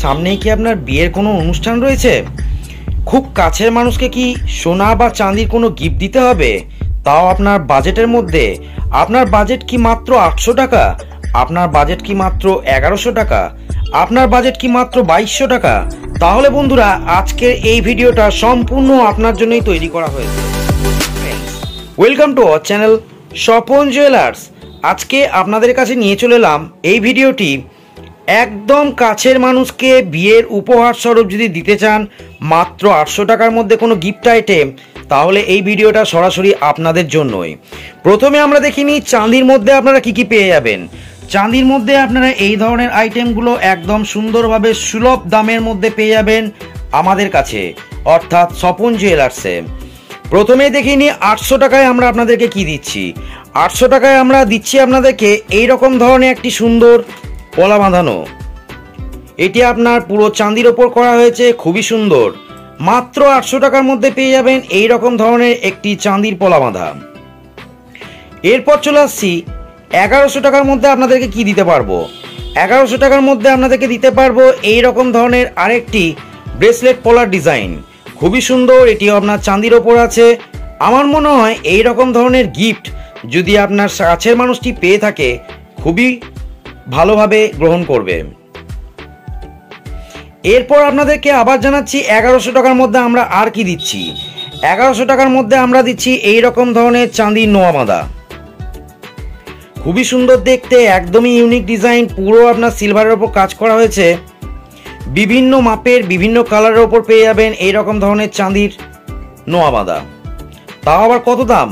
সামনেই কি আপনার বিয়ের কোনো অনুষ্ঠান রয়েছে? খুব কাছের মানুষকে কি সোনা বা চাঁদির কোনো গিফট দিতে হবে, তাও আপনার বাজেটের মধ্যে? আপনার বাজেট কি মাত্র 800 টাকা? আপনার বাজেট কি মাত্র 1100 টাকা? আপনার বাজেট কি মাত্র 2200 টাকা? তাহলে বন্ধুরা, আজকের এই ভিডিওটা সম্পূর্ণ আপনার জন্যই তৈরি করা হয়েছে। Welcome to our channel Swapan jewellers. আজকে আপনাদের কাছে নিয়ে চলে এলাম এই ভিডিওটি। একদম কাছের মানুষকে বিয়ের উপহার স্বরূপ যদি দিতে চান মাত্র 800 টাকার মধ্যে কোনো গিফট আইটেম, তাহলে এই ভিডিওটা সরাসরি আপনাদের জন্যই। প্রথমে আমরা দেখিনি চাঁদির মধ্যে আপনারা কি কি পেয়ে যাবেন। চাঁদির মধ্যে আপনারা এই ধরনের আইটেমগুলো একদম সুন্দরভাবে সুলভ দামের মধ্যে পেয়ে যাবেন আমাদের কাছে, অর্থাৎ স্বপন জুয়েলার্সে। প্রথমে দেখিনি 800 টাকায় আমরা আপনাদেরকে কি দিচ্ছি। 800 টাকায় আমরা দিচ্ছি আপনাদেরকে এই রকম ধরনের একটি সুন্দর পলা বাঁধানো। এটি আপনার পুরো চাঁদির ওপর করা হয়েছে, খুবই সুন্দর। মাত্র 800 টাকার মধ্যে পেয়ে যাবেন এই রকম ধরনের একটি চাঁদির পলা বাঁধা। এরপর চলে আসছি 1100 টাকার মধ্যে আপনাদেরকে কি দিতে পারবো। 1100 টাকার মধ্যে আপনাদেরকে দিতে পারবো এই রকম ধরনের আরেকটি ব্রেসলেট পলার ডিজাইন, খুবই সুন্দর। এটিও আপনার চাঁদির ওপর আছে। আমার মনে হয় এই রকম ধরনের গিফট যদি আপনার কাছের মানুষটি পেয়ে থাকে, খুবই ভালোভাবে গ্রহণ করবে। এরপর আপনাদেরকে আবার জানাচ্ছি 1100 টাকার মধ্যে আমরা আর কি দিচ্ছি। 1100 টাকার মধ্যে আমরা দিচ্ছি এই রকম ধরনের চাঁদির নোয়া বাঁধা, খুবই সুন্দর দেখতে, একদমই ইউনিক ডিজাইন। পুরো আপনার সিলভারের ওপর কাজ করা হয়েছে, বিভিন্ন মাপের বিভিন্ন কালারের ওপর পেয়ে যাবেন এই রকম ধরনের চাঁদির নোয়া বাঁধা। তাও আবার কত দাম?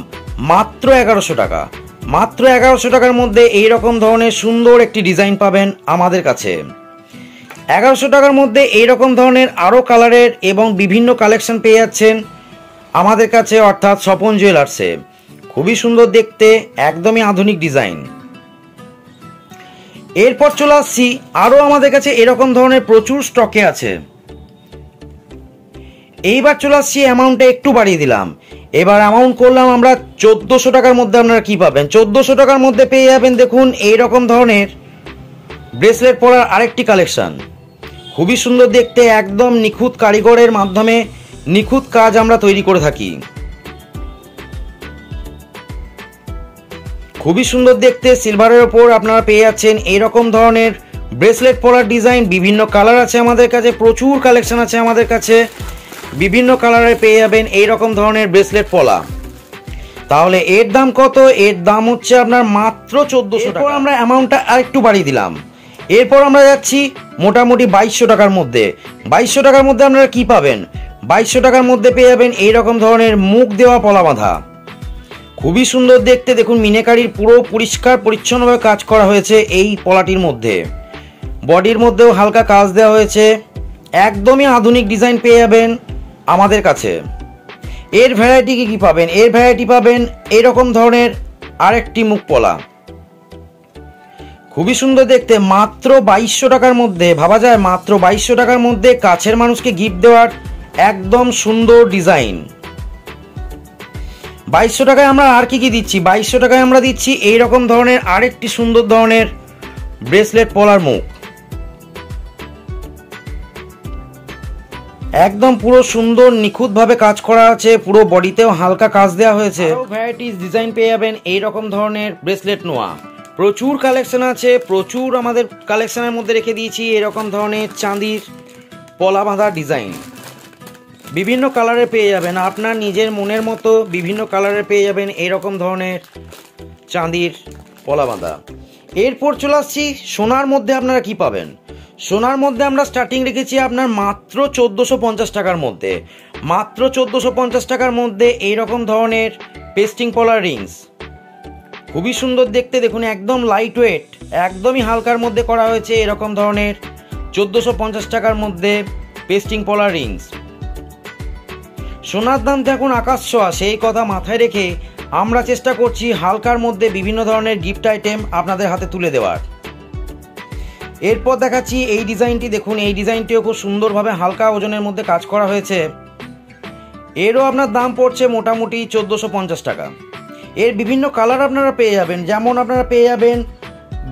মাত্র 1100 টাকা। মাত্র 1100 টাকার মধ্যে এই রকম ধরনের সুন্দর একটি ডিজাইন পাবেন আমাদের কাছে। 1100 টাকার মধ্যে এই রকম ধরনের আরও কালারের এবং বিভিন্ন কালেকশন পেয়ে যাচ্ছেন আমাদের কাছে, অর্থাৎ স্বপন জুয়েলার্সে। খুবই সুন্দর দেখতে, একদমই আধুনিক ডিজাইন। এরপর চলে আসছি আরও আমাদের কাছে এরকম ধরনের প্রচুর স্টকে আছে। এইবার চলে আসছি অ্যামাউন্টটা একটু বাড়িয়ে দিলাম। এবার অ্যামাউন্ট করলাম আমরা 1400 টাকার মধ্যে। আপনারা কি পাবেন? 1400 টাকার মধ্যে পেয়ে যাবেন দেখুন এই রকম ধরনের ব্রেসলেট পরার আরেকটি কালেকশন, খুবই সুন্দর দেখতে, একদম নিখুঁত কারিগরের মাধ্যমে নিখুঁত কাজ আমরা তৈরি করে থাকি। খুবই সুন্দর দেখতে, সিলভারের ওপর আপনারা পেয়ে যাচ্ছেন এই রকম ধরনের ব্রেসলেট পরার ডিজাইন। বিভিন্ন কালার আছে আমাদের কাছে, প্রচুর কালেকশন আছে আমাদের কাছে, বিভিন্ন কালারে পেয়ে যাবেন এই রকম ধরনের ব্রেসলেট পলা। তাহলে এর দাম কত? এর দাম হচ্ছে আপনার মাত্র 1400 টাকা। আমরা অ্যামাউন্টটা আরেকটু বাড়িয়ে দিলাম। এরপর আমরা যাচ্ছি মোটামুটি 2200 টাকার মধ্যে। 2200 টাকার মধ্যে আপনারা কি পাবেন? 2200 টাকার মধ্যে পেয়ে যাবেন এই রকম ধরনের মুখ দেওয়া পলা বাঁধা, খুবই সুন্দর দেখতে। দেখুন মিনাকারির পুরো পরিষ্কার পরিচ্ছন্নভাবে কাজ করা হয়েছে এই পলাটির মধ্যে। বডির মধ্যেও হালকা কাজ দেওয়া হয়েছে, একদমই আধুনিক ডিজাইন পেয়ে যাবেন আমাদের কাছে। এর ভ্যারাইটি কি পাবেন? এর ভ্যারাইটি পাবেন এরকম ধরনের আরেকটি মুখ পলা, খুবই সুন্দর দেখতে। মাত্র 2200 টাকার মধ্যে, ভাবা যায় মাত্র 2200 টাকার মধ্যে কাছের মানুষকে গিফট দেওয়ার একদম সুন্দর ডিজাইন। 2200 টাকায় আমরা আর কি কি দিচ্ছি? 2200 টাকায় আমরা দিচ্ছি এই রকম ধরনের আরেকটি সুন্দর ধরনের ব্রেসলেট পলার মুখ, একদম পুরো সুন্দর নিখুঁতভাবে কাজ করা আছে, পুরো বডিতেও হালকা কাজ দেওয়া হয়েছে। ভ্যারাইটিস ডিজাইন পেয়ে যাবেন এই রকম ধরনের ব্রেসলেট নোয়া। প্রচুর কালেকশন আছে, প্রচুর আমাদের কালেকশনের মধ্যে রেখে দিয়েছি এরকম ধরনের চাঁদির পলা বাঁধা ডিজাইন। বিভিন্ন কালারে পেয়ে যাবেন, আপনার নিজের মনের মতো বিভিন্ন কালারে পেয়ে যাবেন এইরকম ধরনের চাঁদির পলা বাঁধা। এরপর চলে আসছি সোনার মধ্যে আপনারা কি পাবেন। সোনার মধ্যে আমরা স্টার্টিং রেখেছি আপনার মাত্র 1450 টাকার মধ্যে। মাত্র 1450 টাকার মধ্যে এইরকম ধরনের পেস্টিং পলার রিংস, খুবই সুন্দর দেখতে। দেখুন একদম লাইট ওয়েট, একদমই হালকার মধ্যে করা হয়েছে এরকম ধরনের 1450 টাকার মধ্যে পেস্টিং পলার রিংস। সোনার দাম তো এখন আকাশ ছোঁয়া, সেই কথা মাথায় রেখে আমরা চেষ্টা করছি হালকার মধ্যে বিভিন্ন ধরনের গিফট আইটেম আপনাদের হাতে তুলে দেওয়ার। এরপর দেখাচ্ছি এই ডিজাইনটি। দেখুন এই ডিজাইনটিও খুব সুন্দরভাবে হালকা ওজনের মধ্যে কাজ করা হয়েছে। এরও আপনার দাম পড়ছে মোটামুটি 1450 টাকা। এর বিভিন্ন কালার আপনারা পেয়ে যাবেন, যেমন আপনারা পেয়ে যাবেন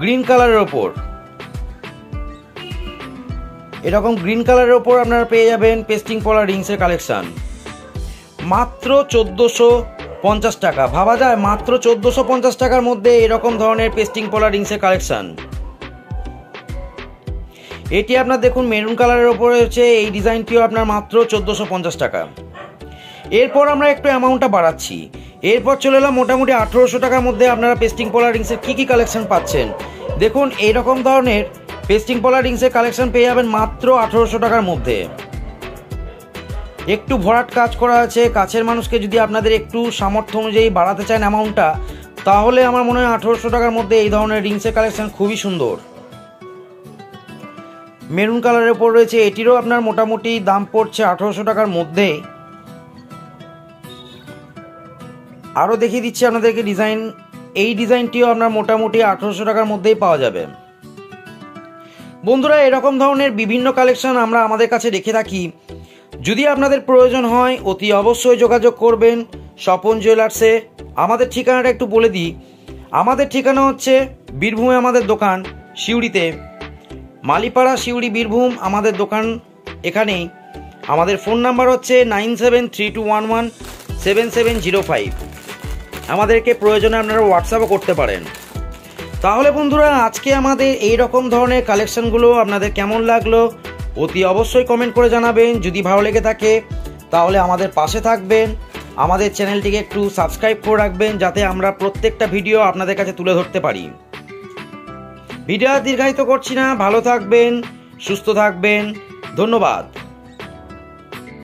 গ্রিন কালারের ওপর, এরকম গ্রিন কালারের ওপর আপনারা পেয়ে যাবেন পেস্টিং পলা রিংসের কালেকশান মাত্র 1450 টাকা। ভাবা যায় মাত্র 1450 টাকার মধ্যে এরকম ধরনের পেস্টিং পলা রিংসের কালেকশান। এটি আপনার দেখুন মেরুন কালারের ওপরে হচ্ছে এই ডিজাইনটিও আপনার মাত্র 1450 টাকা। এরপর আমরা একটু অ্যামাউন্টটা বাড়াচ্ছি, এরপর চলে এলাম মোটামুটি 1800 টাকার মধ্যে আপনারা পেস্টিং পলা রিংসের কী কী কালেকশন পাচ্ছেন। দেখুন এইরকম ধরনের পেস্টিং পলা রিংসের কালেকশন পেয়ে যাবেন মাত্র 1800 টাকার মধ্যে। একটু ভরাট কাজ করা আছে, কাছের মানুষকে যদি আপনাদের একটু সামর্থ্য অনুযায়ী বাড়াতে চান অ্যামাউন্টটা, তাহলে আমার মনে হয় 1800 টাকার মধ্যে এই ধরনের রিংসের কালেকশন খুবই সুন্দর। মেরুন কালারের উপর রয়েছে, এটিরও আপনার মোটামুটি দাম পড়ছে 1800 টাকার মধ্যে। আরও দেখিয়ে দিচ্ছি আপনাদেরকে ডিজাইন, এই ডিজাইনটিও আপনার মোটামুটি 1800 টাকার মধ্যেই পাওয়া যাবে। বন্ধুরা এরকম ধরনের বিভিন্ন কালেকশন আমরা আমাদের কাছে রেখে থাকি, যদি আপনাদের প্রয়োজন হয় অতি অবশ্যই যোগাযোগ করবেন স্বপন জুয়েলার্সে। আমাদের ঠিকানাটা একটু বলে দিই, আমাদের ঠিকানা হচ্ছে বীরভূমে আমাদের দোকান, সিউড়িতে, মালিপাড়া সিউড়ি বীরভূম আমাদের দোকান এখানেই। আমাদের ফোন নাম্বার হচ্ছে 9732117705। আমাদেরকে প্রয়োজনে আপনারা হোয়াটসঅ্যাপও করতে পারেন। তাহলে বন্ধুরা আজকে আমাদের এই রকম ধরনের কালেকশনগুলো আপনাদের কেমন লাগলো অতি অবশ্যই কমেন্ট করে জানাবেন। যদি ভালো লেগে থাকে তাহলে আমাদের পাশে থাকবেন, আমাদের চ্যানেলটিকে একটু সাবস্ক্রাইব করে রাখবেন যাতে আমরা প্রত্যেকটা ভিডিও আপনাদের কাছে তুলে ধরতে পারি। ভিডিও দীর্ঘায়িত করছি না, ভালো থাকবেন, সুস্থ থাকবেন, ধন্যবাদ।